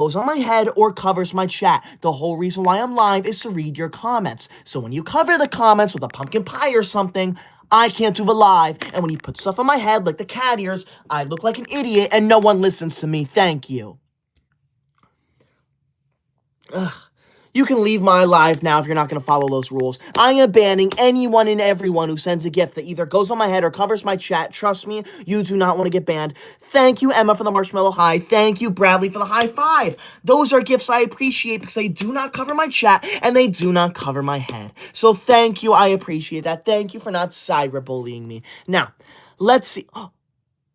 goes on my head or covers my chat. The whole reason why I'm live is to read your comments. So when you cover the comments with a pumpkin pie or something, I can't do the live. And when you put stuff on my head like the cat ears, I look like an idiot and no one listens to me. Thank you. Ugh. You can leave my live now if you're not going to follow those rules. I am banning anyone and everyone who sends a gift that either goes on my head or covers my chat. Trust me, you do not want to get banned. Thank you, Emma, for the marshmallow high. Thank you, Bradley, for the high five. Those are gifts I appreciate because they do not cover my chat and they do not cover my head. So thank you, I appreciate that. Thank you for not cyberbullying me. Now, let's see.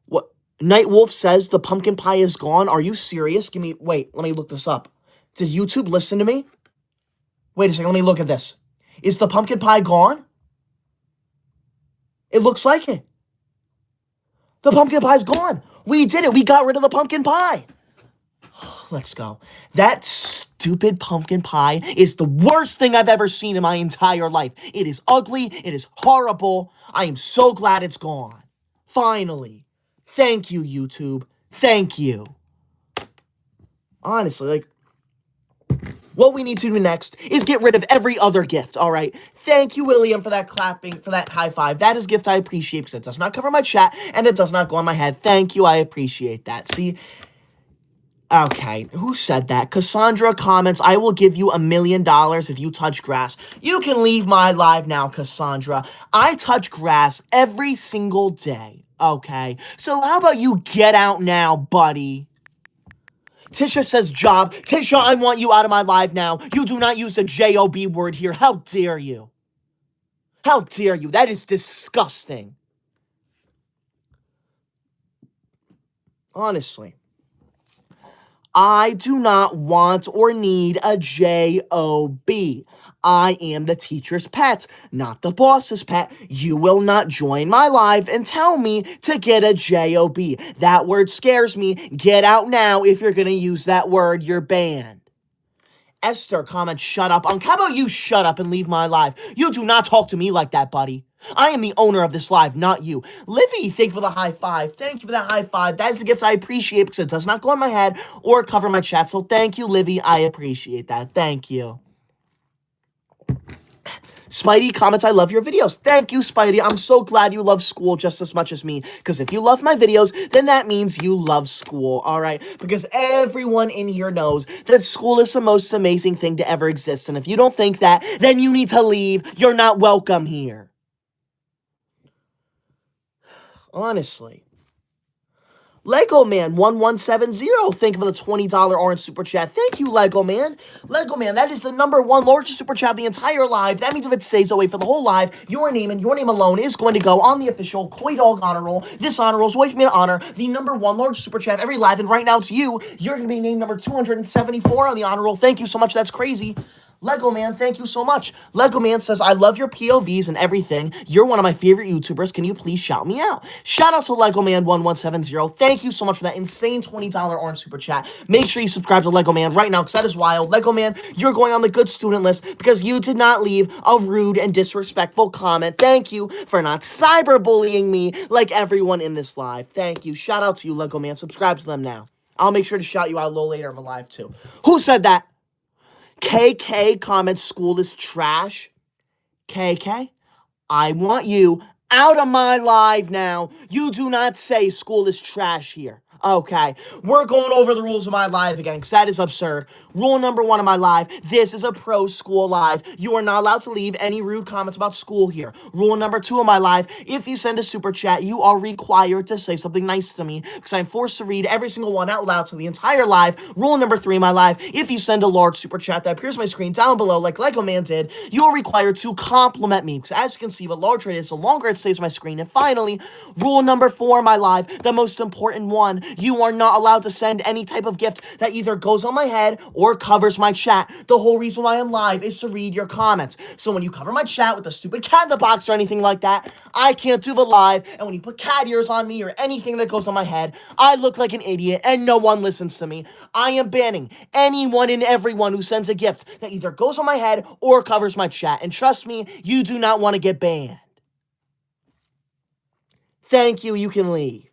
What? Night Wolf says the pumpkin pie is gone. Are you serious? Wait, let me look this up. Did YouTube listen to me? Wait a second, let me look at this. Is the pumpkin pie gone? It looks like it. The pumpkin pie's gone. We did it. We got rid of the pumpkin pie. Let's go. That stupid pumpkin pie is the worst thing I've ever seen in my entire life. It is ugly. It is horrible. I am so glad it's gone. Finally. Thank you, YouTube. Thank you. Honestly, like, what we need to do next is get rid of every other gift, all right? Thank you, William, for that clapping, for that high five. That is a gift I appreciate because it does not cover my chat and it does not go on my head. Thank you, I appreciate that. See? Okay, who said that? Cassandra comments, I will give you $1 million if you touch grass. You can leave my live now, Cassandra. I touch grass every single day, okay? So how about you get out now, buddy? Tisha says job. Tisha, I want you out of my live now. You do not use the J-O-B word here. How dare you? How dare you? That is disgusting. Honestly. I do not want or need a J-O-B. I am the teacher's pet, not the boss's pet. You will not join my live and tell me to get a J-O-B. That word scares me. Get out now if you're going to use that word. You're banned. Esther comments, shut up. How about you shut up and leave my live? You do not talk to me like that, buddy. I am the owner of this live, not you. Livy, thank you for the high five. Thank you for that high five. That is the gift I appreciate because it does not go on my head or cover my chat. So thank you, Livy. I appreciate that. Thank you. Spidey comments, I love your videos. Thank you, Spidey. I'm so glad you love school just as much as me. Because if you love my videos, then that means you love school, all right? Because everyone in here knows that school is the most amazing thing to ever exist. And if you don't think that, then you need to leave. You're not welcome here. Honestly. Lego Man 1170, thank you for the $20 orange super chat. Thank you, Lego Man. Lego Man, that is the #1 largest super chat of the entire live. That means if it stays away for the whole live, your name and your name alone is going to go on the official Koydog honor roll. This honor roll is way for me to honor the #1 largest super chat of every live, and right now it's you. You're going to be named number 274 on the honor roll. Thank you so much. That's crazy. Lego Man, thank you so much. Lego Man says, I love your POVs and everything. You're one of my favorite YouTubers. Can you please shout me out? Shout out to Lego Man 1170. Thank you so much for that insane $20 orange super chat. Make sure you subscribe to Lego Man right now because that is wild. Lego Man, you're going on the good student list because you did not leave a rude and disrespectful comment. Thank you for not cyberbullying me like everyone in this live. Thank you. Shout out to you, Lego Man. Subscribe to them now. I'll make sure to shout you out a little later in the live too. Who said that? KK comments, school is trash. KK, I want you out of my live now. You do not say school is trash here. Okay, we're going over the rules of my live again, because that is absurd. Rule #1 of my live, this is a pro school live. You are not allowed to leave any rude comments about school here. Rule #2 of my live, if you send a super chat, you are required to say something nice to me, because I'm forced to read every single one out loud to the entire live. Rule #3 of my live, if you send a large super chat that appears on my screen down below, like Lego Man did, you are required to compliment me, because as you can see, the larger it is, the longer it stays on my screen. And finally, rule #4 of my live, the most important one, you are not allowed to send any type of gift that either goes on my head or covers my chat. The whole reason why I'm live is to read your comments. So when you cover my chat with a stupid cat in the box or anything like that, I can't do the live. And when you put cat ears on me or anything that goes on my head, I look like an idiot and no one listens to me. I am banning anyone and everyone who sends a gift that either goes on my head or covers my chat. And trust me, you do not want to get banned. Thank you, you can leave.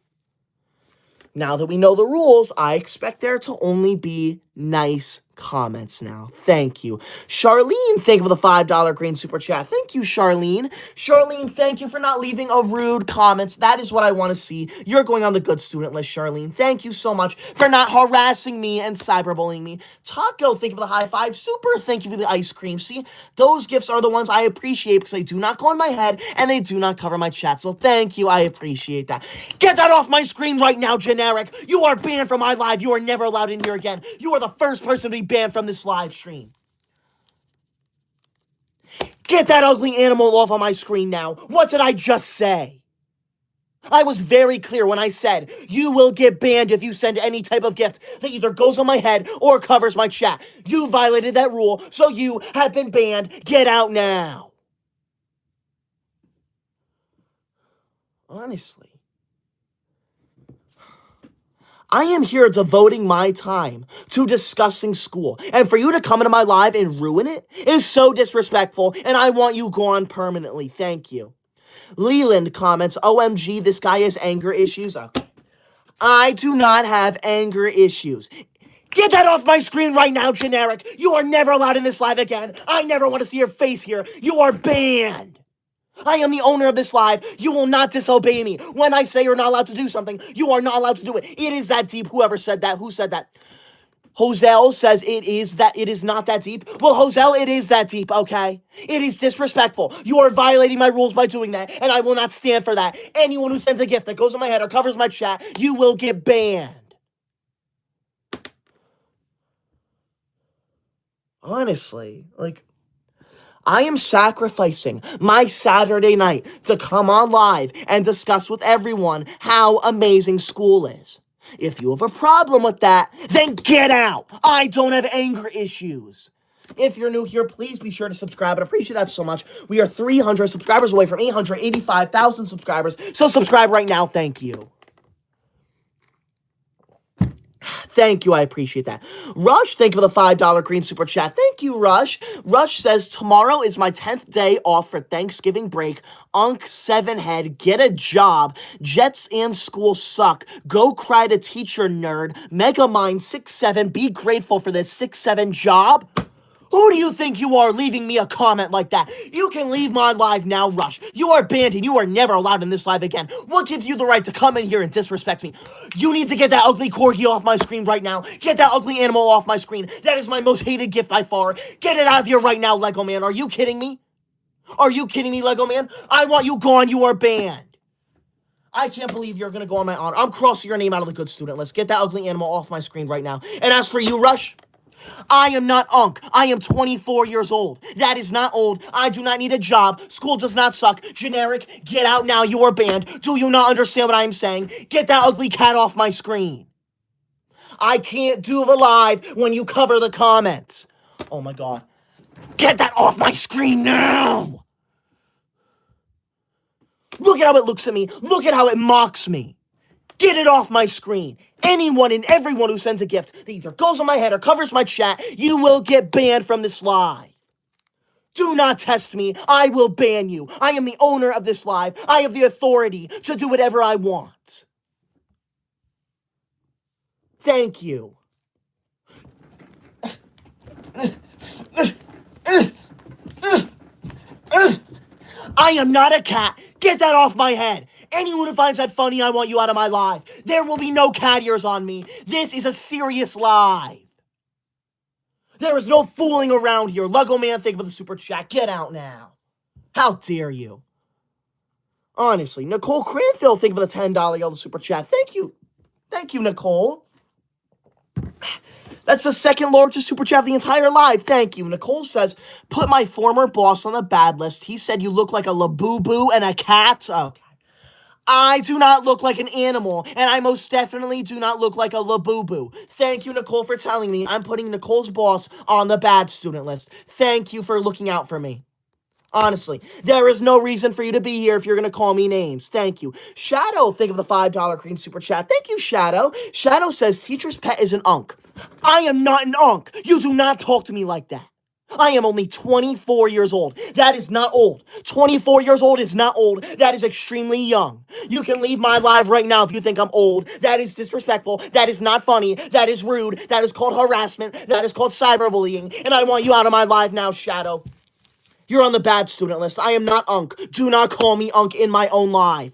Now that we know the rules, I expect there to only be nice comments now. Thank you. Charlene, thank you for the $5 green super chat. Thank you, Charlene. Charlene, thank you for not leaving a rude comments. That is what I want to see. You're going on the good student list, Charlene. Thank you so much for not harassing me and cyberbullying me. Taco, thank you for the high five. Super, thank you for the ice cream. See, those gifts are the ones I appreciate because they do not go on my head and they do not cover my chat. So thank you. I appreciate that. Get that off my screen right now, Generic. You are banned from my live. You are never allowed in here again. You are the first person to be banned from this live stream. Get that ugly animal off of my screen now. What did I just say? I was very clear when I said, you will get banned if you send any type of gift that either goes on my head or covers my chat. You violated that rule, so you have been banned. Get out now. Honestly. I am here devoting my time to discussing school. And for you to come into my live and ruin it is so disrespectful, and I want you gone permanently. Thank you. Leland comments, OMG, this guy has anger issues. Okay. I do not have anger issues. Get that off my screen right now, Generic. You are never allowed in this live again. I never want to see your face here. You are banned. I am the owner of this live. You will not disobey me. When I say you're not allowed to do something, you are not allowed to do it. It is that deep. Whoever said that? Who said that? Hosel says it is not that deep. Well, Hosel, it is that deep, okay? It is disrespectful. You are violating my rules by doing that, and I will not stand for that. Anyone who sends a gift that goes on my head or covers my chat, you will get banned. Honestly, like, I am sacrificing my Saturday night to come on live and discuss with everyone how amazing school is. If you have a problem with that, then get out. I don't have anger issues. If you're new here, please be sure to subscribe. I appreciate that so much. We are 300 subscribers away from 885,000 subscribers. So subscribe right now. Thank you. Thank you, I appreciate that. Rush, thank you for the $5 green super chat. Thank you, Rush. Rush says, tomorrow is my 10th day off for Thanksgiving break. Unk 7 head, get a job. Jets and school suck. Go cry to teacher, nerd. Megamind 67, be grateful for this 6-7 job. Who do you think you are leaving me a comment like that? You can leave my live now, Rush. You are banned and you are never allowed in this live again. What gives you the right to come in here and disrespect me? You need to get that ugly corgi off my screen right now. Get that ugly animal off my screen. That is my most hated gift by far. Get it out of here right now, Lego Man. Are you kidding me? Are you kidding me, Lego Man? I want you gone. You are banned. I can't believe you're going to go on my honor. I'm crossing your name out of the good student list. Get that ugly animal off my screen right now. And as for you, Rush, I am not Unk. I am 24 years old. That is not old. I do not need a job. School does not suck. Generic, get out now. You are banned. Do you not understand what I am saying? Get that ugly cat off my screen. I can't do the live when you cover the comments. Oh my God. Get that off my screen now. Look at how it looks at me. Look at how it mocks me. Get it off my screen. Anyone and everyone who sends a gift that either goes on my head or covers my chat, you will get banned from this live. Do not test me. I will ban you. I am the owner of this live. I have the authority to do whatever I want. Thank you. I am not a cat. Get that off my head. Anyone who finds that funny, I want you out of my live. There will be no cat ears on me. This is a serious live. There is no fooling around here. Lego Man, thank you for the super chat. Get out now. How dare you? Honestly, Nicole Cranfield, thank you for the $10 yellow super chat. Thank you. Thank you, Nicole. That's the second largest super chat of the entire live. Thank you. Nicole says, put my former boss on the bad list. He said you look like a Labubu and a cat. Okay. I do not look like an animal, and I most definitely do not look like a Labubu. Thank you, Nicole, for telling me. I'm putting Nicole's boss on the bad student list. Thank you for looking out for me. Honestly, there is no reason for you to be here if you're going to call me names. Thank you. Shadow, think of the $5 green super chat. Thank you, Shadow. Shadow says, teacher's pet is an unk. I am not an unk. You do not talk to me like that. I am only 24 years old. That is not old. 24 years old is not old. That is extremely young. You can leave my live right now if you think I'm old. That is disrespectful. That is not funny. That is rude. That is called harassment. That is called cyberbullying. And I want you out of my live now, Shadow. You're on the bad student list. I am not Unk. Do not call me Unk in my own live.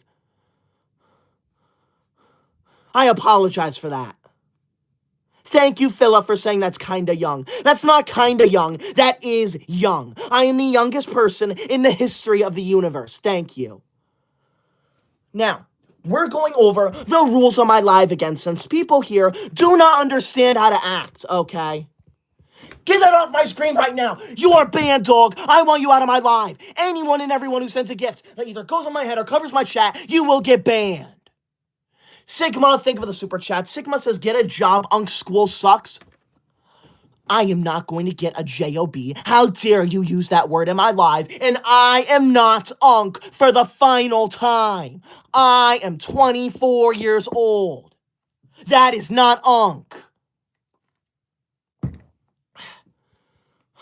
I apologize for that. Thank you, Philip, for saying that's kinda young. That's not kinda young. That is young. I am the youngest person in the history of the universe. Thank you. Now, we're going over the rules on my live again, since people here do not understand how to act, okay? Get that off my screen right now. You are banned, dog. I want you out of my live. Anyone and everyone who sends a gift that either goes on my head or covers my chat, you will get banned. Sigma, think of the super chat. Sigma says, get a job, Unk, school sucks. I am not going to get a J-O-B. How dare you use that word in my live? And I am not Unk for the final time. I am 24 years old. That is not Unk.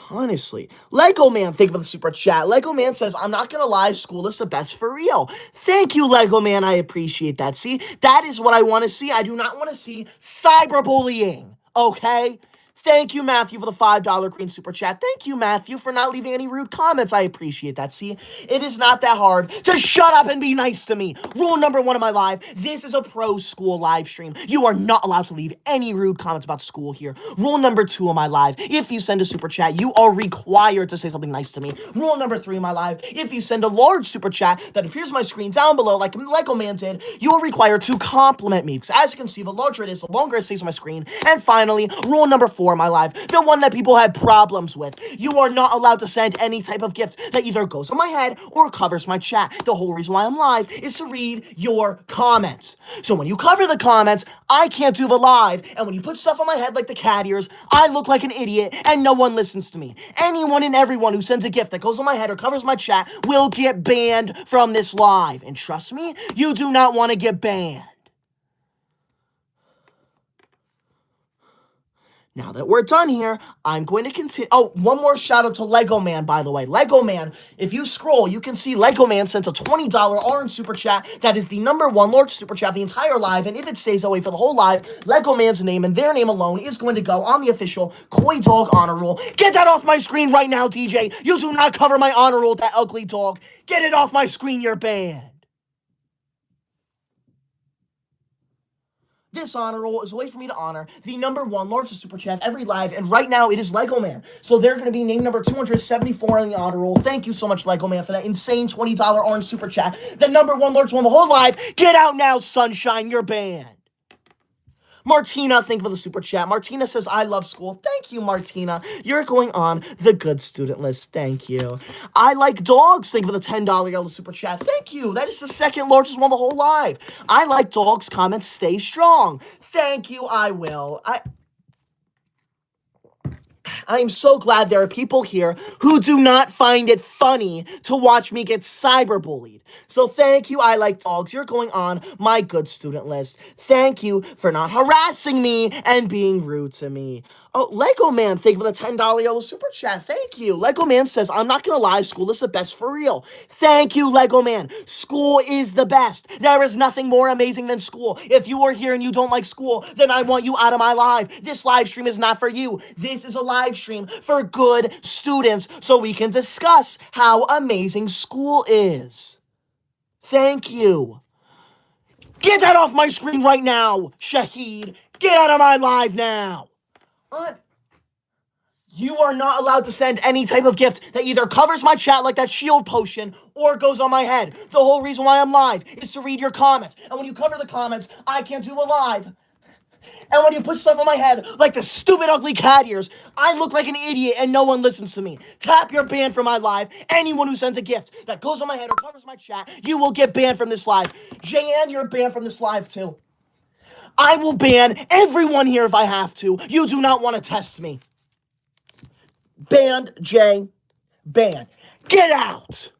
Honestly. Lego Man, think of the super chat. Lego Man says, I'm not gonna lie, school is the best for real. Thank you, Lego Man. I appreciate that. See, that is what I want to see. I do not want to see cyberbullying. Okay? Thank you, Matthew, for the $5 green super chat. Thank you, Matthew, for not leaving any rude comments. I appreciate that. See, it is not that hard to shut up and be nice to me. Rule number 1 of my live, this is a pro school live stream. You are not allowed to leave any rude comments about school here. Rule number 2 of my live, if you send a super chat, you are required to say something nice to me. Rule number 3 of my live, if you send a large super chat that appears on my screen down below, like Lego Man did, you are required to compliment me. Because as you can see, the larger it is, the longer it stays on my screen. And finally, rule number 4 my live, the one that people had problems with. You are not allowed to send any type of gift that either goes on my head or covers my chat. The whole reason why I'm live is to read your comments. So when you cover the comments, I can't do the live. And when you put stuff on my head like the cat ears, I look like an idiot and no one listens to me. Anyone and everyone who sends a gift that goes on my head or covers my chat will get banned from this live. And trust me, you do not want to get banned. Now that we're done here, I'm going to continue. Oh, one more shout out to Lego Man, by the way. Lego Man, if you scroll, you can see Lego Man sent a $20 orange super chat. That is the #1 large super chat of the entire live. And if it stays that way for the whole live, Lego Man's name and their name alone is going to go on the official Koydog honor roll. Get that off my screen right now, DJ. You do not cover my honor roll, that ugly dog. Get it off my screen, you're banned. This honor roll is a way for me to honor the #1 largest super chat of every live, and right now it is Lego Man. So they're going to be named number 274 on the honor roll. Thank you so much, Lego Man, for that insane $20 orange super chat. The #1 largest one the whole live. Get out now, Sunshine. You're banned. Martina, thank you for the super chat. Martina says, I love school. Thank you, Martina. You're going on the good student list. Thank you. I like dogs. Thank you for the $10 yellow super chat. Thank you. That is the second largest one of the whole live. I like dogs. Comments stay strong. Thank you. I will. I am so glad there are people here who do not find it funny to watch me get cyberbullied. So thank you, I like dogs. You're going on my good student list. Thank you for not harassing me and being rude to me. Oh, Lego Man, thank you for the $10 yellow super chat. Thank you. Lego Man says, I'm not going to lie, school is the best for real. Thank you, Lego Man. School is the best. There is nothing more amazing than school. If you are here and you don't like school, then I want you out of my live. This live stream is not for you. This is a live stream for good students so we can discuss how amazing school is. Thank you. Get that off my screen right now, Shahid. Get out of my live now. You are not allowed to send any type of gift that either covers my chat like that shield potion or goes on my head. The whole reason why I'm live is to read your comments. And when you cover the comments, I can't do a live. And when you put stuff on my head like the stupid ugly cat ears, I look like an idiot and no one listens to me. Tap your ban from my live. Anyone who sends a gift that goes on my head or covers my chat, you will get banned from this live. JN, you're banned from this live too. I will ban everyone here if I have to. You do not want to test me. Banned, Jay. Banned. Get out.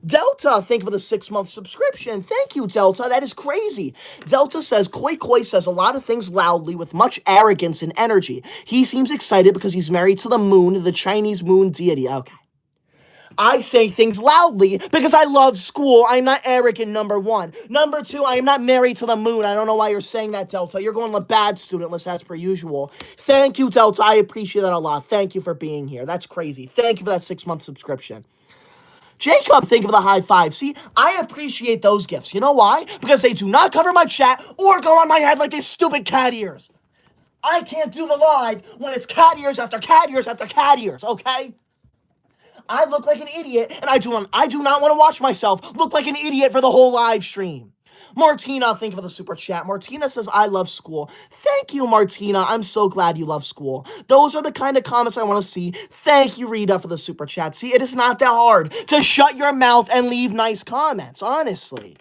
Delta, thank you for the 6-month subscription. Thank you, Delta. That is crazy. Delta says, Koi says a lot of things loudly with much arrogance and energy. He seems excited because he's married to the moon, the Chinese moon deity. Okay. I say things loudly because I love school. I'm not arrogant, number one. Number two, I am not married to the moon. I don't know why you're saying that, Delta. You're going on the bad student list as per usual. Thank you, Delta. I appreciate that a lot. Thank you for being here. That's crazy. Thank you for that 6-month subscription. Jacob, think of the high five. See, I appreciate those gifts. You know why? Because they do not cover my chat or go on my head like these stupid cat ears. I can't do the live when it's cat ears after cat ears after cat ears, okay? I look like an idiot, and I do not want to watch myself look like an idiot for the whole live stream. Martina, think of the super chat. Martina says, I love school. Thank you, Martina. I'm so glad you love school. Those are the kind of comments I want to see. Thank you, Rita, for the super chat. See, it is not that hard to shut your mouth and leave nice comments, honestly.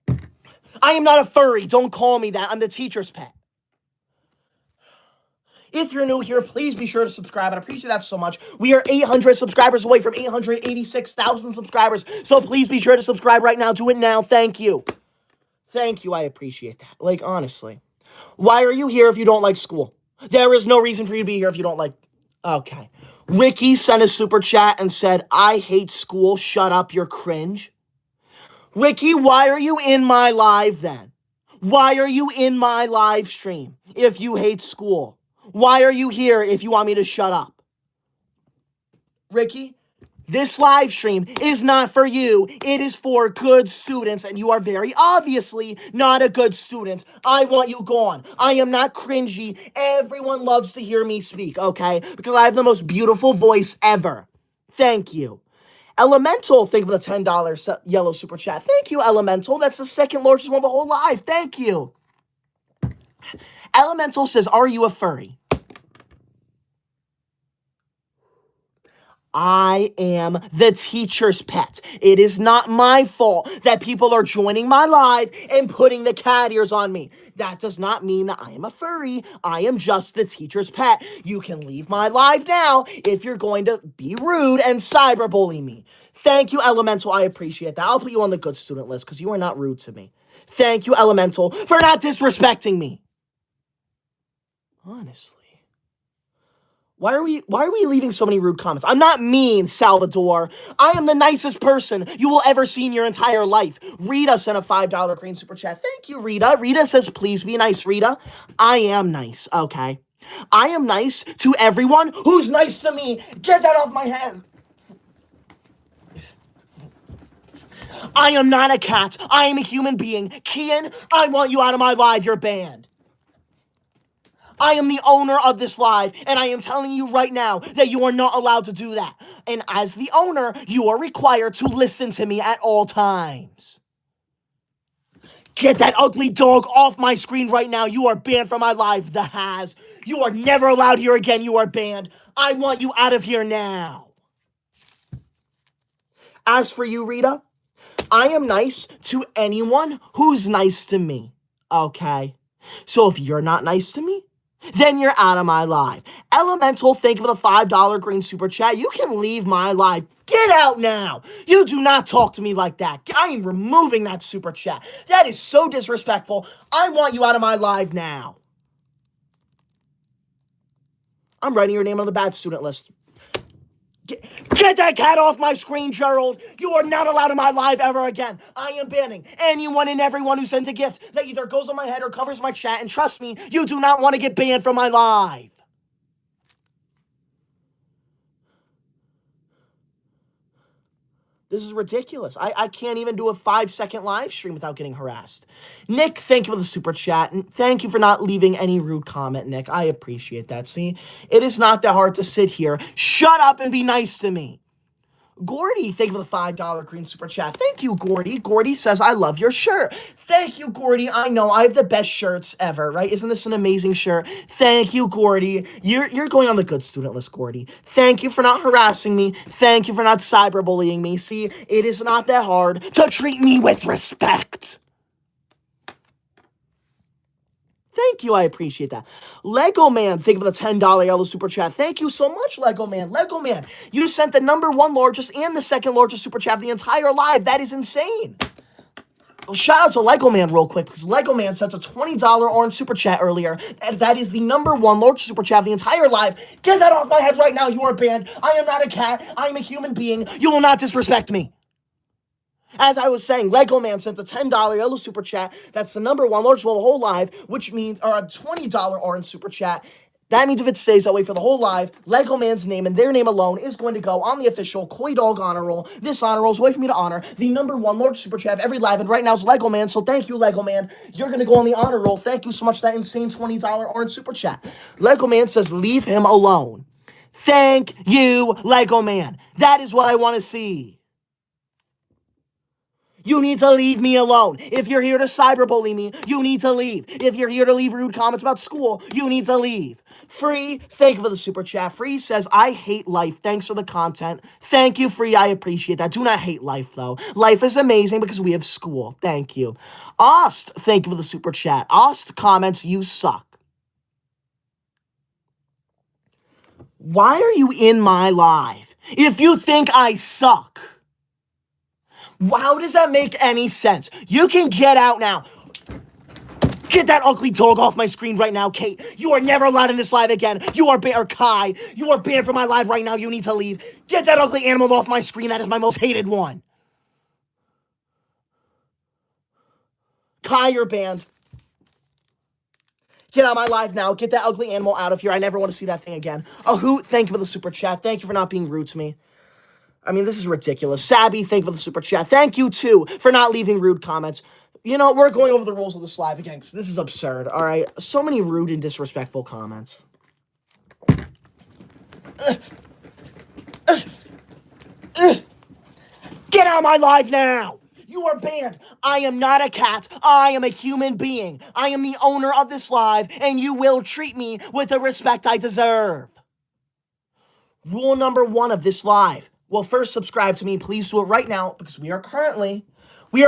I am not a furry. Don't call me that. I'm the teacher's pet. If you're new here, please be sure to subscribe. I appreciate that so much. We are 800 subscribers away from 886,000 subscribers. So please be sure to subscribe right now. Do it now. Thank you. Thank you. I appreciate that. Like, honestly. Why are you here if you don't like school? There is no reason for you to be here if you don't like... Okay. Ricky sent a super chat and said, I hate school. Shut up. You're cringe. Ricky, why are you in my live then? Why are you in my live stream if you hate school? Why are you here if you want me to shut up? Ricky, this live stream is not for you. It is for good students, and you are very obviously not a good student. I want you gone. I am not cringy. Everyone loves to hear me speak, okay? Because I have the most beautiful voice ever. Thank you. Elemental, think of the $10 yellow super chat. Thank you, Elemental. That's the second largest one of the whole live. Thank you. Elemental says, are you a furry? I am the teacher's pet. It is not my fault that people are joining my live and putting the cat ears on me. That does not mean that I am a furry. I am just the teacher's pet. You can leave my live now if you're going to be rude and cyberbully me. Thank you, Elemental. I appreciate that. I'll put you on the good student list because you are not rude to me. Thank you, Elemental, for not disrespecting me. Honestly. Why are we leaving so many rude comments? I'm not mean, Salvador. I am the nicest person you will ever see in your entire life. Rita sent a $5 green super chat. Thank you, Rita. Rita says, please be nice, Rita. I am nice, okay? I am nice to everyone who's nice to me. Get that off my head. I am not a cat. I am a human being. Kian, I want you out of my live. You're banned. I am the owner of this live, and I am telling you right now that you are not allowed to do that. And as the owner, you are required to listen to me at all times. Get that ugly dog off my screen right now. You are banned from my live, the Has. You are never allowed here again. You are banned. I want you out of here now. As for you, Rita, I am nice to anyone who's nice to me, okay? So if you're not nice to me, then you're out of my live. Elemental, thank you for the $5 green super chat. You can leave my live. Get out now. You do not talk to me like that. I am removing that super chat. That is so disrespectful. I want you out of my live now. I'm writing your name on the bad student list. Get that cat off my screen, Gerald. You are not allowed in my live ever again. I am banning anyone and everyone who sends a gift that either goes on my head or covers my chat. And trust me, you do not want to get banned from my live. This is ridiculous. I can't even do a 5-second live stream without getting harassed. Nick, thank you for the super chat. And thank you for not leaving any rude comment, Nick. I appreciate that. See, it is not that hard to sit here. Shut up and be nice to me. Gordy, thank you for the $5 green super chat. Thank you, Gordy. Gordy says, I love your shirt. Thank you, Gordy. I know, I have the best shirts ever, right? Isn't this an amazing shirt? Thank you, Gordy. You're going on the good student list, Gordy. Thank you for not harassing me. Thank you for not cyberbullying me. See, it is not that hard to treat me with respect. Thank Thank you. I appreciate that. Lego Man, thank you for the $10 yellow super chat. Thank you so much, Lego Man. Lego Man, you sent the number one largest and the second largest super chat of the entire live. That is insane. Shout out to Lego Man real quick, because Lego Man sent a $20 orange super chat earlier, and that is the number one largest super chat of the entire live. Get that off my head right now. You are banned. I am not a cat. I am a human being. You will not disrespect me. As I was saying, Lego Man sent a $10 yellow super chat. That's the number one largest one of the whole live, which means, or a $20 orange super chat. That means if it stays that way for the whole live, Lego Man's name and their name alone is going to go on the official Koydog honor roll. This honor roll is a way for me to honor the number one largest super chat of every live, and right now it's Lego Man, so thank you, Lego Man. You're going to go on the honor roll. Thank you so much for that insane $20 orange super chat. Lego Man says, leave him alone. Thank you, Lego Man. That is what I want to see. You need to leave me alone. If you're here to cyberbully me, you need to leave. If you're here to leave rude comments about school, you need to leave. Free, thank you for the super chat. Free says, I hate life. Thanks for the content. Thank you, Free. I appreciate that. Do not hate life, though. Life is amazing because we have school. Thank you. Ost, thank you for the super chat. Ost comments, you suck. Why are you in my live if you think I suck? How does that make any sense? You can get out now. Get that ugly dog off my screen right now, Kate. You are never allowed in this live again. You are banned, or Kai. You are banned from my live right now. You need to leave. Get that ugly animal off my screen. That is my most hated one. Kai, you're banned. Get out of my live now. Get that ugly animal out of here. I never want to see that thing again. A hoot, thank you for the super chat. Thank you for not being rude to me. I mean, this is ridiculous. Sabby, thank you for the super chat. Thank you, too, for not leaving rude comments. You know, we're going over the rules of this live again. This is absurd, all right? So many rude and disrespectful comments. Get out of my live now! You are banned. I am not a cat. I am a human being. I am the owner of this live, and you will treat me with the respect I deserve. Rule number one of this live. Well, first, subscribe to me. Please do it right now, because we are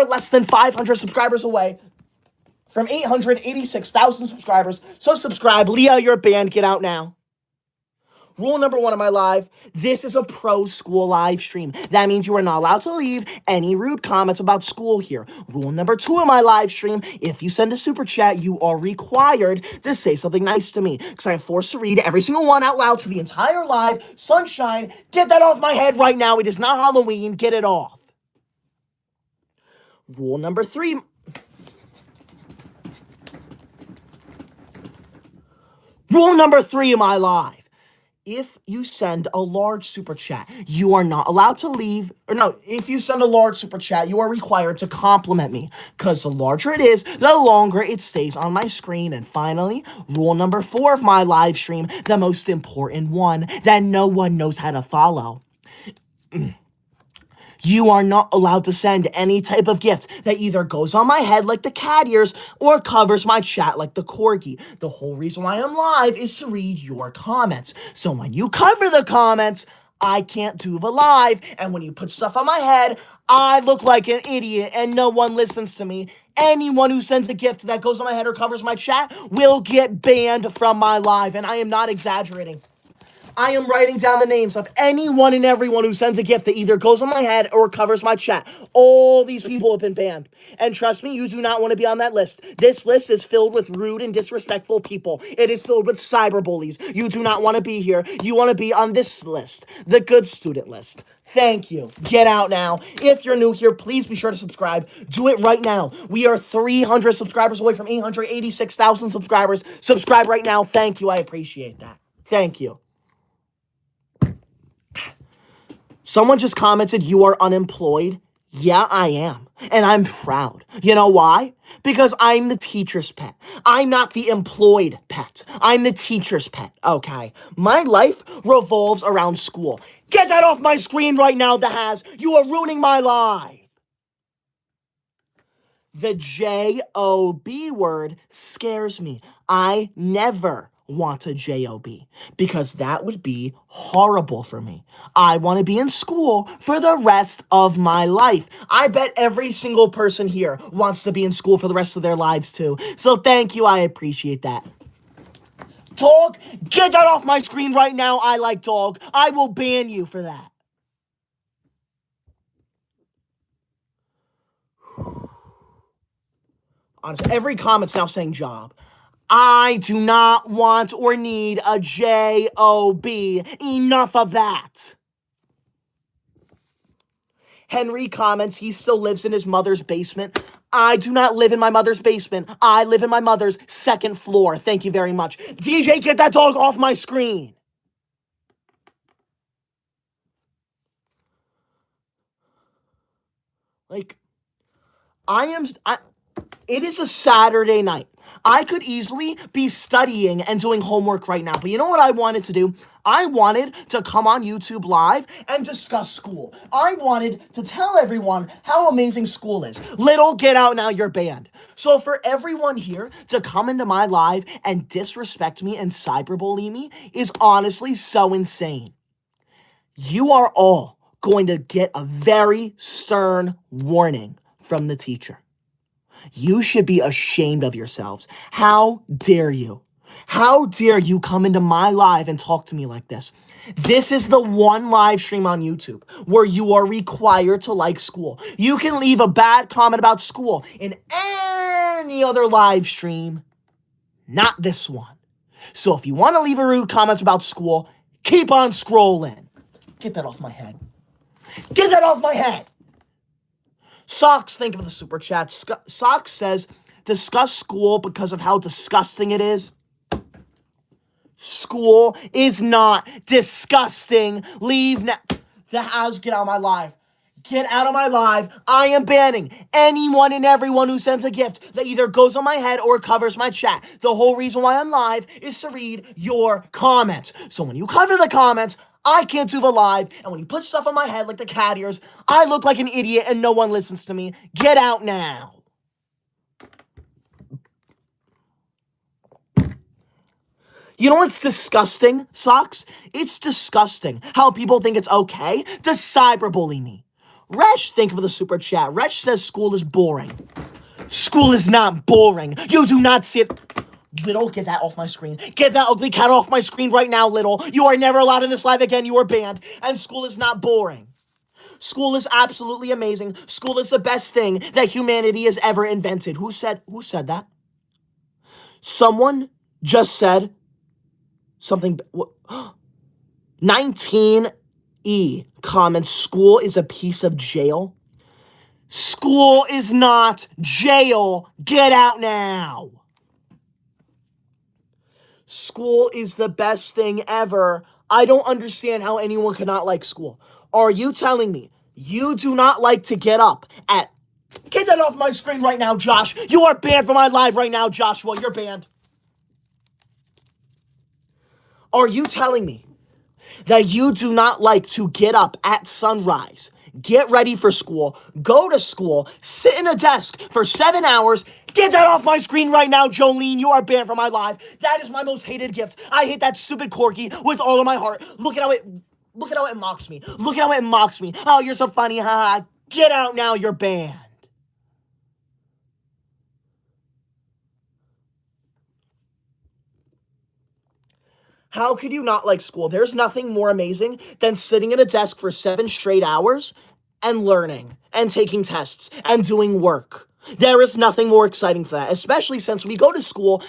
less than 500 subscribers away from 886,000 subscribers. So subscribe. Leah, you're banned. Get out now. Rule number one of my live, this is a pro school live stream. That means you are not allowed to leave any rude comments about school here. Rule number two of my live stream, if you send a super chat, you are required to say something nice to me, because I am forced to read every single one out loud to the entire live. Sunshine, get that off my head right now. It is not Halloween. Get it off. Rule number three. Rule number three of my live. If you send a large super chat, you are not allowed to leave. Or no, if you send a large super chat, you are required to compliment me. Because the larger it is, the longer it stays on my screen. And finally, rule number four of my live stream, the most important one that no one knows how to follow. You are not allowed to send any type of gift that either goes on my head like the cat ears or covers my chat like the corgi. The whole reason why I'm live is to read your comments. So when you cover the comments, I can't do the live. And when you put stuff on my head, I look like an idiot and no one listens to me. Anyone who sends a gift that goes on my head or covers my chat will get banned from my live. And I am not exaggerating. I am writing down the names of anyone and everyone who sends a gift that either goes on my head or covers my chat. All these people have been banned. And trust me, you do not want to be on that list. This list is filled with rude and disrespectful people. It is filled with cyberbullies. You do not want to be here. You want to be on this list, the good student list. Thank you. Get out now. If you're new here, please be sure to subscribe. Do it right now. We are 300 subscribers away from 886,000 subscribers. Subscribe right now. Thank you. I appreciate that. Thank you. Someone just commented, you are unemployed. Yeah, I am. And I'm proud. You know why? Because I'm the teacher's pet. I'm not the employed pet. I'm the teacher's pet, okay? My life revolves around school. Get that off my screen right now, Dahaz. You are ruining my life. The J-O-B word scares me. I never want a job because that would be horrible for me. I want to be in school for the rest of my life. I bet every single person here wants to be in school for the rest of their lives too. So thank you. I appreciate that. Dog, get that off my screen right now. I like dog. I will ban you for that. Honestly, every comment's now saying job. I do not want or need a job. Enough of that. Henry comments he still lives in his mother's basement. I do not live in my mother's basement. I live in my mother's second floor. Thank you very much. DJ, get that dog off my screen. Like, it is a Saturday night. I could easily be studying and doing homework right now. But you know what I wanted to do? I wanted to come on YouTube live and discuss school. I wanted to tell everyone how amazing school is. Little, get out now, you're banned. So for everyone here to come into my live and disrespect me and cyberbully me is honestly so insane. You are all going to get a very stern warning from the teacher. You should be ashamed of yourselves. How dare you? How dare you come into my live and talk to me like this? This is the one live stream on YouTube where you are required to like school. You can leave a bad comment about school in any other live stream, not this one. So if you want to leave a rude comment about school, keep on scrolling. Get that off my head. Get that off my head. Socks, think of the super chat. Socks says, discuss school because of how disgusting it is. School is not disgusting. Leave now. The house, get out of my live. Get out of my live. I am banning anyone and everyone who sends a gift that either goes on my head or covers my chat. The whole reason why I'm live is to read your comments. So when you cover the comments, I can't do the live, and when you put stuff on my head like the cat ears, I look like an idiot and no one listens to me. Get out now. You know what's disgusting, Socks? It's disgusting how people think it's okay to cyberbully me. Resh, think of the super chat. Resh says school is boring. School is not boring. You do not see it. Little, get that off my screen. Get that ugly cat off my screen right now, Little. You are never allowed in this live again. You are banned. And school is not boring. School is absolutely amazing. School is the best thing that humanity has ever invented. Who said that? Someone just said something. 19E comments, school is a piece of jail. School is not jail. Get out now. School is the best thing ever. I don't understand how anyone cannot like school. Are you telling me you do not like to get up at... Get that off my screen right now, Josh. You are banned from my live right now, Joshua. You're banned. Are you telling me that you do not like to get up at sunrise, get ready for school, go to school, sit in a desk for 7 hours? Get that off my screen right now, Jolene. You are banned from my live. That is my most hated gift. I hate that stupid corgi with all of my heart. Look at how it mocks me. Look at how it mocks me. Oh, you're so funny. Haha. Get out now. You're banned. How could you not like school? There's nothing more amazing than sitting at a desk for 7 straight hours and learning and taking tests and doing work. There is nothing more exciting for that, especially since we go to school.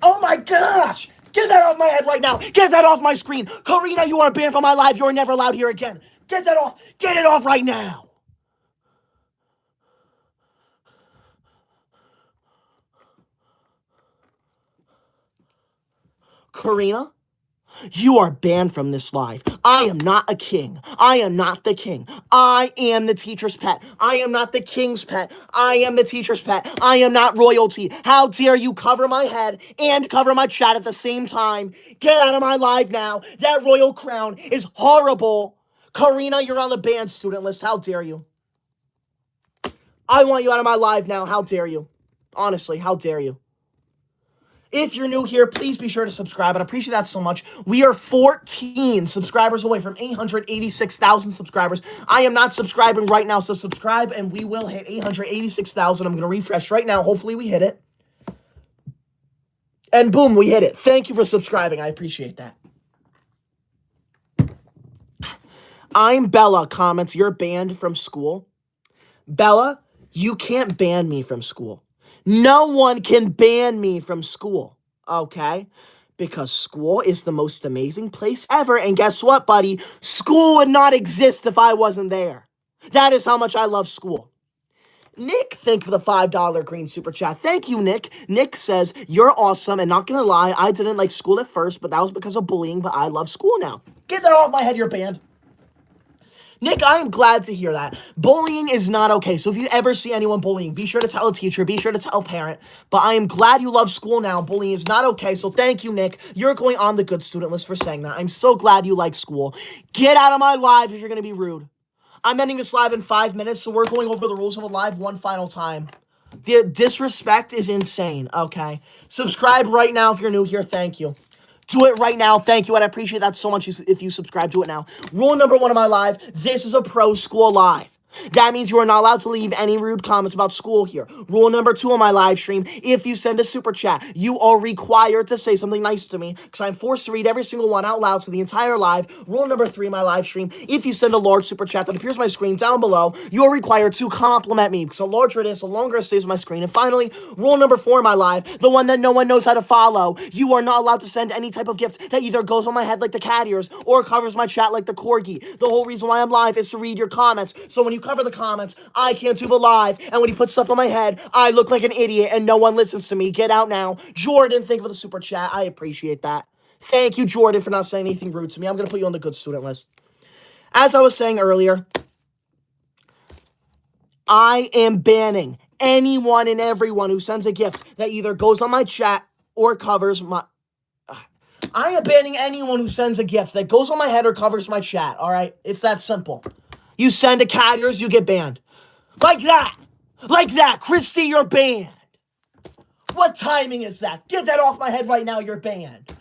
Oh my gosh! Get that off my head right now! Get that off my screen! Karina, you are banned from my live. You are never allowed here again. Get that off! Get it off right now! Karina? You are banned from this live. I am not a king. I am not the king. I am the teacher's pet. I am not the king's pet. I am the teacher's pet. I am not royalty. How dare you cover my head and cover my chat at the same time? Get out of my live now. That royal crown is horrible. Karina, you're on the banned student list. How dare you? I want you out of my live now. How dare you? Honestly, how dare you? If you're new here, please be sure to subscribe. I'd appreciate that so much. We are 14 subscribers away from 886,000 subscribers. I am not subscribing right now, so subscribe, and we will hit 886,000. I'm going to refresh right now. Hopefully we hit it. And boom, we hit it. Thank you for subscribing. I appreciate that. I'm Bella comments, you're banned from school. Bella, you can't ban me from school. No one can ban me from school, okay? Because school is the most amazing place ever. And guess what, buddy? School would not exist if I wasn't there. That is how much I love school. Nick, thank you for the $5 green super chat. Thank you, Nick. Nick says, you're awesome, and not gonna lie, I didn't like school at first, but that was because of bullying, but I love school now. Get that off my head, you're banned. Nick, I am glad to hear that. Bullying is not okay. So if you ever see anyone bullying, be sure to tell a teacher, be sure to tell a parent. But I am glad you love school now. Bullying is not okay. So thank you, Nick. You're going on the good student list for saying that. I'm so glad you like school. Get out of my live if you're going to be rude. I'm ending this live in 5 minutes, so we're going over the rules of a live one final time. The disrespect is insane, okay? Subscribe right now if you're new here. Thank you. Do it right now. Thank you. I'd appreciate that so much if you subscribe to it now. Rule number 1 of my live, this is a pro school live. That means you are not allowed to leave any rude comments about school here. Rule number 2 on my live stream, if you send a super chat, you are required to say something nice to me because I'm forced to read every single one out loud to the entire live. Rule number 3 on my live stream, if you send a large super chat that appears on my screen down below, you are required to compliment me because the larger it is, the longer it stays on my screen. And finally, rule number 4 on my live, the one that no one knows how to follow, you are not allowed to send any type of gift that either goes on my head like the cat ears or covers my chat like the corgi. The whole reason why I'm live is to read your comments. So when you cover the comments, I can't do the live, and when you put stuff on my head, I look like an idiot and no one listens to me. Get out now. Jordan, thank you for the super chat. I appreciate that. Thank you, Jordan, for not saying anything rude to me. I'm going to put you on the good student list. As I was saying earlier, I am banning anyone and everyone who sends a gift that either goes on my chat or covers my... I am banning anyone who sends a gift that goes on my head or covers my chat, all right? It's that simple. You send a cat ears, you get banned. Like that. Like that. Christy, you're banned. What timing is that? Get that off my head right now, you're banned.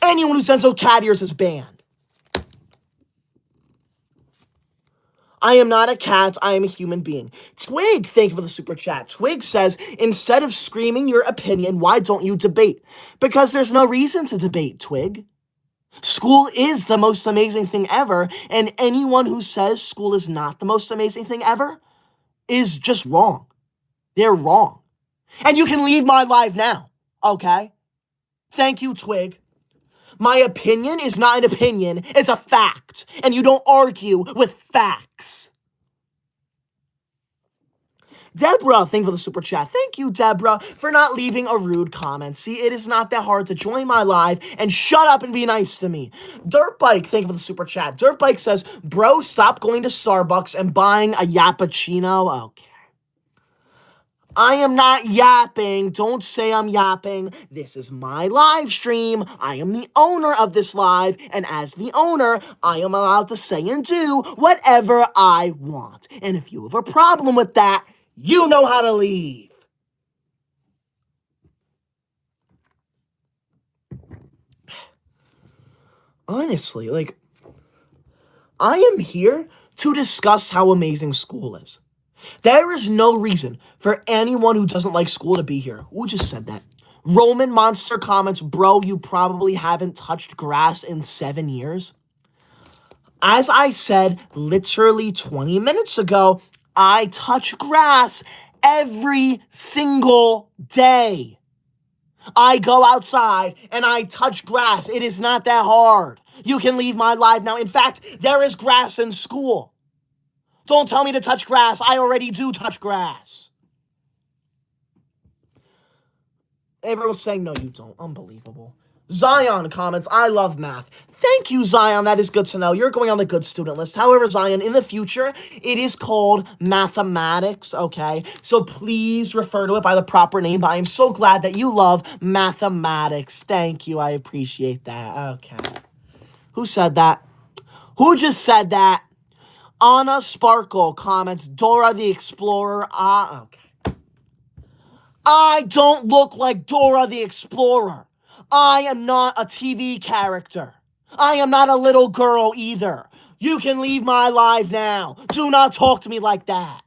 Anyone who sends those cat ears is banned. I am not a cat, I am a human being. Twig, thank you for the super chat. Twig says, instead of screaming your opinion, why don't you debate? Because there's no reason to debate, Twig. School is the most amazing thing ever, and anyone who says school is not the most amazing thing ever is just wrong. They're wrong. And you can leave my live now, okay? Thank you, Twig. My opinion is not an opinion, it's a fact, and you don't argue with facts. Deborah, thank you for the super chat. Thank you, Deborah, for not leaving a rude comment. See, it is not that hard to join my live and shut up and be nice to me. Dirtbike, thank you for the super chat. Dirtbike says, bro, stop going to Starbucks and buying a yappuccino. Okay. I am not yapping. Don't say I'm yapping. This is my live stream. I am the owner of this live, and as the owner, I am allowed to say and do whatever I want. And if you have a problem with that, you know how to leave. Honestly, I am here to discuss how amazing school is. There is no reason for anyone who doesn't like school to be here. Who just said that? Roman Monster comments, bro, you probably haven't touched grass in 7 years. As I said literally 20 minutes ago, I touch grass every single day. I go outside and I touch grass. It is not that hard. You can leave my live now. In fact, there is grass in school. Don't tell me to touch grass. I already do touch grass. Everyone's saying, no, you don't. Unbelievable. Zion comments, I love math. Thank you, Zion. That is good to know. You're going on the good student list. However, Zion, in the future, it is called mathematics, okay? So please refer to it by the proper name. But I am so glad that you love mathematics. Thank you. I appreciate that. Okay. Who said that? Who just said that? Anna Sparkle comments, Dora the Explorer. Okay. I don't look like Dora the Explorer. I am not a TV character. I am not a little girl either. You can leave my live now. Do not talk to me like that.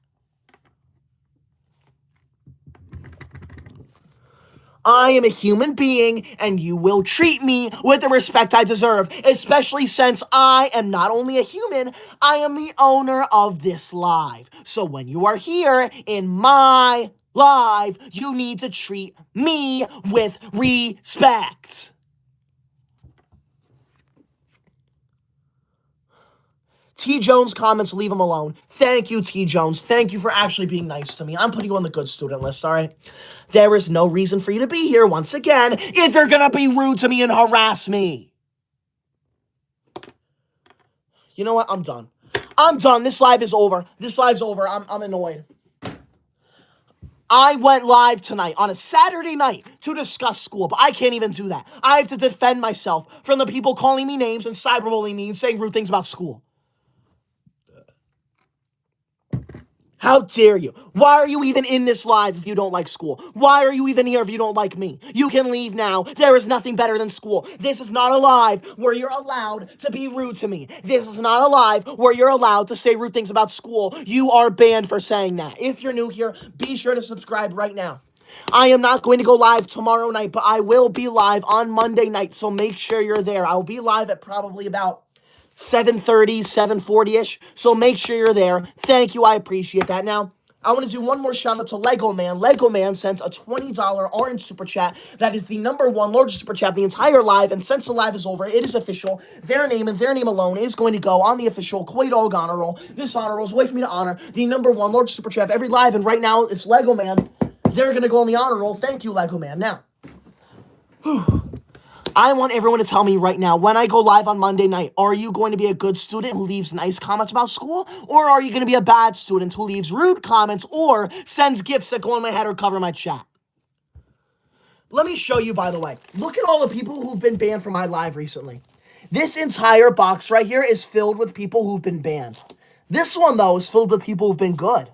I am a human being, and you will treat me with the respect I deserve, especially since I am not only a human, I am the owner of this live. So when you are here in my live, you need to treat me with respect. T. Jones comments, leave him alone. Thank you, T. Jones. Thank you for actually being nice to me. I'm putting you on the good student list, all right? There is no reason for you to be here once again if you're going to be rude to me and harass me. You know what? I'm done. I'm done. This live is over. This live's over. I'm annoyed. I went live tonight on a Saturday night to discuss school, but I can't even do that. I have to defend myself from the people calling me names and cyberbullying me and saying rude things about school. How dare you? Why are you even in this live if you don't like school? Why are you even here if you don't like me? You can leave now. There is nothing better than school. This is not a live where you're allowed to be rude to me. This is not a live where you're allowed to say rude things about school. You are banned for saying that. If you're new here, be sure to subscribe right now. I am not going to go live tomorrow night, but I will be live on Monday night, so make sure you're there. I will be live at probably about 7:30, 7:40-ish. So make sure you're there. Thank you. I appreciate that. Now, I want to do one more shout out to Lego Man. Lego Man sent a $20 orange super chat. That is the #1 largest super chat of the entire live. And since the live is over, it is official. Their name and their name alone is going to go on the official Koydog honor roll. This honor roll is a way for me to honor the #1 largest super chat of every live. And right now, it's Lego Man. They're going to go on the honor roll. Thank you, Lego Man. Now, I want everyone to tell me right now, when I go live on Monday night, are you going to be a good student who leaves nice comments about school? Or are you going to be a bad student who leaves rude comments or sends gifts that go on my head or cover my chat? Let me show you, by the way. Look at all the people who've been banned from my live recently. This entire box right here is filled with people who've been banned. This one, though, is filled with people who've been good.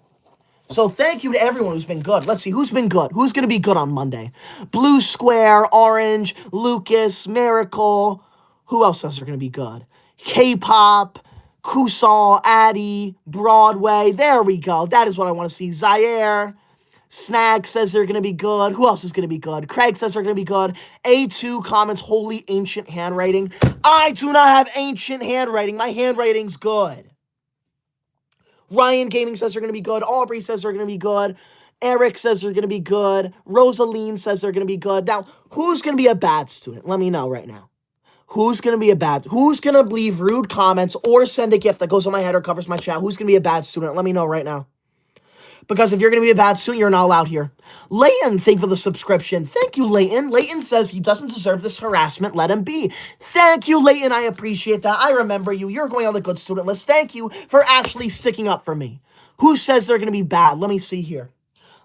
So thank you to everyone who's been good. Let's see, who's been good? Who's going to be good on Monday? Blue Square, Orange, Lucas, Miracle. Who else says they're going to be good? K-Pop, Kusal, Addy, Broadway. There we go. That is what I want to see. Zaire. Snag says they're going to be good. Who else is going to be good? Craig says they're going to be good. A2 comments, holy ancient handwriting. I do not have ancient handwriting. My handwriting's good. Ryan Gaming says they're going to be good. Aubrey says they're going to be good. Eric says they're going to be good. Rosaline says they're going to be good. Now, who's going to be a bad student? Let me know right now. Who's going to be a bad... Who's going to leave rude comments or send a gift that goes on my head or covers my chat? Who's going to be a bad student? Let me know right now. Because if you're going to be a bad student, you're not allowed here. Leighton, thank you for the subscription. Thank you, Leighton. Leighton says he doesn't deserve this harassment. Let him be. Thank you, Leighton. I appreciate that. I remember you. You're going on the good student list. Thank you for actually sticking up for me. Who says they're going to be bad? Let me see here.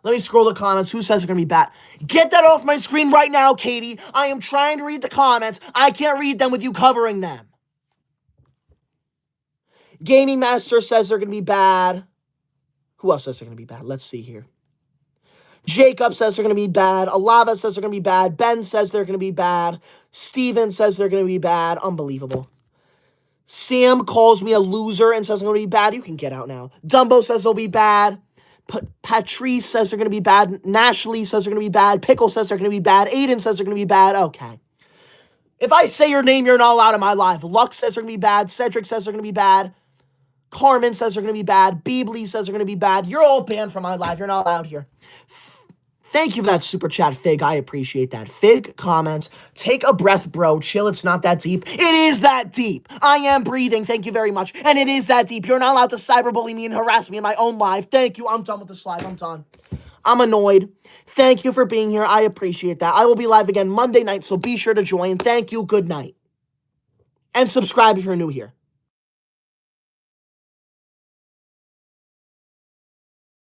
Let me scroll the comments. Who says they're going to be bad? Get that off my screen right now, Katie. I am trying to read the comments. I can't read them with you covering them. Gaming Master says they're going to be bad. Who else says they're going to be bad? Let's see here. Jacob says they're going to be bad. Alava says they're going to be bad. Ben says they're going to be bad. Steven says they're going to be bad. Unbelievable. Sam calls me a loser and says I'm going to be bad. You can get out now. Dumbo says they'll be bad. Patrice says they're going to be bad. Nashley says they're going to be bad. Pickle says they're going to be bad. Aiden says they're going to be bad. Okay. If I say your name, you're not allowed in my live. Lux says they're going to be bad. Cedric says they're going to be bad. Carmen says they're going to be bad. Beebly says they're going to be bad. You're all banned from my live. You're not allowed here. Thank you for that super chat, Fig. I appreciate that. Fig comments, take a breath, bro. Chill. It's not that deep. It is that deep. I am breathing. Thank you very much. And it is that deep. You're not allowed to cyberbully me and harass me in my own live. Thank you. I'm done with this live. I'm done. I'm annoyed. Thank you for being here. I appreciate that. I will be live again Monday night, so be sure to join. Thank you. Good night. And subscribe if you're new here.